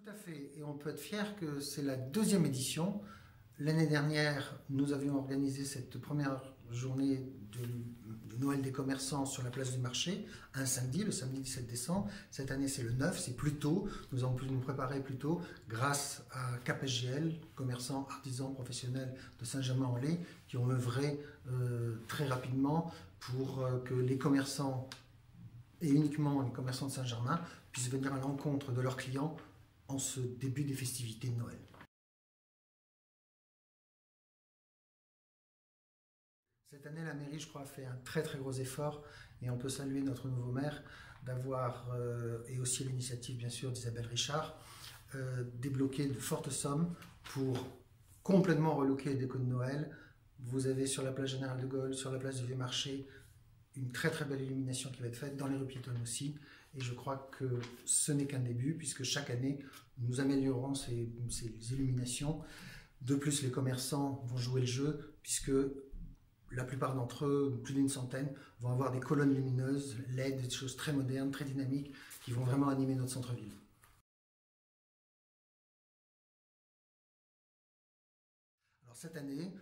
Tout à fait, et on peut être fier que c'est la deuxième édition. L'année dernière, nous avions organisé cette première journée de Noël des commerçants sur la place du marché, un samedi, le samedi 17 décembre. Cette année, c'est le 9, c'est plus tôt. Nous avons pu nous préparer plus tôt grâce à KPGL, commerçants, artisans, professionnels de Saint-Germain-en-Laye, qui ont œuvré très rapidement pour que les commerçants, et uniquement les commerçants de Saint-Germain, puissent venir à l'encontre de leurs clients en ce début des festivités de Noël. Cette année, la mairie, je crois, a fait un très gros effort et on peut saluer notre nouveau maire d'avoir, et aussi l'initiative bien sûr d'Isabelle Richard, débloqué de fortes sommes pour complètement relooker les décos de Noël. Vous avez sur la place Générale de Gaulle, sur la place du Vieux-Marché, une très belle illumination qui va être faite, dans les rues piétonnes aussi. Et je crois que ce n'est qu'un début, puisque chaque année, nous améliorons ces illuminations. De plus, les commerçants vont jouer le jeu, puisque la plupart d'entre eux, plus d'une centaine, vont avoir des colonnes lumineuses, LED, des choses très modernes, très dynamiques, qui vont vraiment animer notre centre-ville. Alors cette année,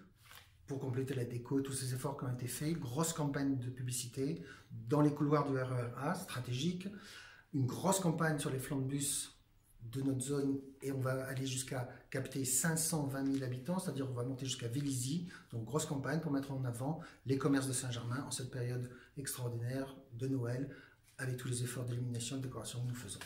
pour compléter la déco, tous ces efforts qui ont été faits, grosse campagne de publicité dans les couloirs du RER A, stratégique, une grosse campagne sur les flancs de bus de notre zone et on va aller jusqu'à capter 520 000 habitants, c'est-à-dire on va monter jusqu'à Vélizy, donc grosse campagne pour mettre en avant les commerces de Saint-Germain en cette période extraordinaire de Noël avec tous les efforts d'illumination et de décoration que nous faisons.